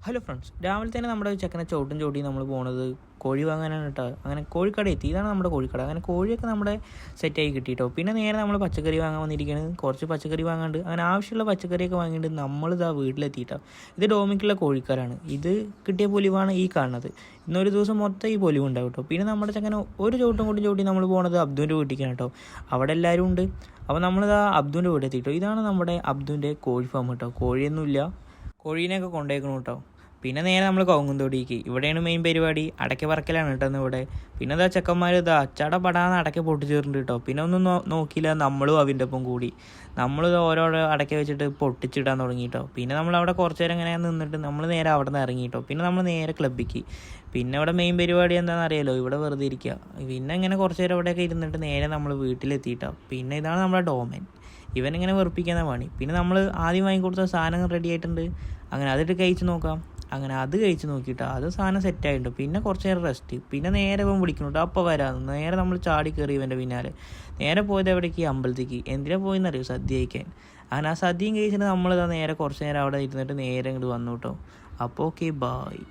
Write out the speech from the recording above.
Hello friends, രാവിലെ തന്നെ നമ്മുടെ ചെക്കനെ ചവിട്ടി നമ്മൾ പോണത് കോഴി വാങ്ങാനാണ് കേട്ടോ. അങ്ങനെ കോഴിക്കട എത്തി. ഇതാണ് നമ്മുടെ കോഴിക്കട. അങ്ങനെ കോഴിയൊക്കെ നമ്മുടെ സെറ്റായി കിട്ടിയിട്ടോ. പിന്നെ നേരെ നമ്മൾ പച്ചക്കറി വാങ്ങാൻ വന്നിരിക്കുകയാണ്. കുറച്ച് പച്ചക്കറി വാങ്ങാണ്ട് അങ്ങനെ ആവശ്യമുള്ള പച്ചക്കറിയൊക്കെ വാങ്ങിയിട്ട് നമ്മളിതാ വീട്ടിലെത്തിയിട്ടോ. ഇത് ഡോമിക്കുള്ള കോഴിക്കാരാണ്. ഇത് കിട്ടിയ പൊലിവാണ് ഈ കാണുന്നത്. ഇന്നൊരു ദിവസം മൊത്തം ഈ പൊലിവ് ഉണ്ടാവും കേട്ടോ. പിന്നെ നമ്മുടെ ചെക്കനെ ഒരു ചവിട്ടി നമ്മൾ പോണത് അബ്ദുവിൻ്റെ വീട്ടിലേക്കാണ് കേട്ടോ. അവിടെ എല്ലാവരും ഉണ്ട്. അപ്പോൾ നമ്മളിതാ അബ്ദുവിൻ്റെ വീട്ടിലെത്തിയിട്ടോ. ഇതാണ് നമ്മുടെ അബ്ദുവിൻ്റെ കോഴി ഫാം കേട്ടോ. കോഴിയൊന്നുമില്ല, കോഴീനെയൊക്കെ കൊണ്ടുപോയിക്കണം കേട്ടോ. പിന്നെ നേരെ നമ്മൾ കവുങ്ങുംതൊടിക്ക്. ഇവിടെയാണ് മെയിൻ പരിപാടി. അടയ്ക്ക പറക്കലാണ് കേട്ടോ ഇവിടെ. പിന്നെ ഇതാ ചെക്കന്മാർ ഇതാ അച്ചട പടാന്ന് അടയ്ക്ക പൊട്ടിച്ചേർണ്ട് കേട്ടോ. പിന്നെ ഒന്നും നോക്കിയില്ല, നമ്മളും അതിൻ്റെ ഒപ്പം കൂടി നമ്മളിത് ഓരോരോ അടയ്ക്ക വെച്ചിട്ട് പൊട്ടിച്ചിടാൻ തുടങ്ങി കേട്ടോ. പിന്നെ നമ്മളവിടെ കുറച്ച് നേരം ഇങ്ങനെ നിന്നിട്ട് നമ്മൾ നേരെ അവിടെ നിന്ന് ഇറങ്ങി കേട്ടോ. പിന്നെ നമ്മൾ നേരെ ക്ലബ്ബിക്ക്. പിന്നെ ഇവിടെ മെയിൻ പരിപാടി എന്താണെന്ന് അറിയാലോ, ഇവിടെ വെറുതെ ഇരിക്കുക. പിന്നെ ഇങ്ങനെ കുറച്ച് നേരം ഇവിടെയൊക്കെ ഇരുന്നിട്ട് നേരെ നമ്മൾ വീട്ടിലെത്തിയിട്ടോ. പിന്നെ ഇതാണ് നമ്മുടെ ഡോമൻ. ഇവനിങ്ങനെ വെറുപ്പിക്കുന്ന പണി. പിന്നെ നമ്മൾ ആദ്യം വാങ്ങിക്കൊടുത്ത സാധനം റെഡി ആയിട്ടുണ്ട്. അങ്ങനെ അതിട്ട് കഴിച്ച് നോക്കാം. അങ്ങനെ അത് കഴിച്ച് നോക്കിയിട്ടോ. അത് സാധനം സെറ്റായിട്ടുണ്ട്. പിന്നെ കുറച്ച് നേരം റെസ്റ്റ്. പിന്നെ നേരെ ഇവൻ വിളിക്കുന്നുണ്ട്, അപ്പോൾ വരാമെന്ന്. നേരെ നമ്മൾ ചാടി കയറി ഇവൻ്റെ പിന്നാലെ. നേരെ പോയത് എവിടേക്ക്? അമ്പലത്തേക്ക്. എന്തിനാ പോയെന്നറിയോ? സദ്യ കഴിക്കാൻ. അങ്ങനെ ആ സദ്യയും കഴിച്ചിട്ട് നമ്മളിതാ നേരെ കുറച്ച് നേരം അവിടെ ഇരുന്നിട്ട് നേരെ ഇങ്ങോട്ട് വന്നു കേട്ടോ. അപ്പോൾ ഓക്കെ, ബായ്.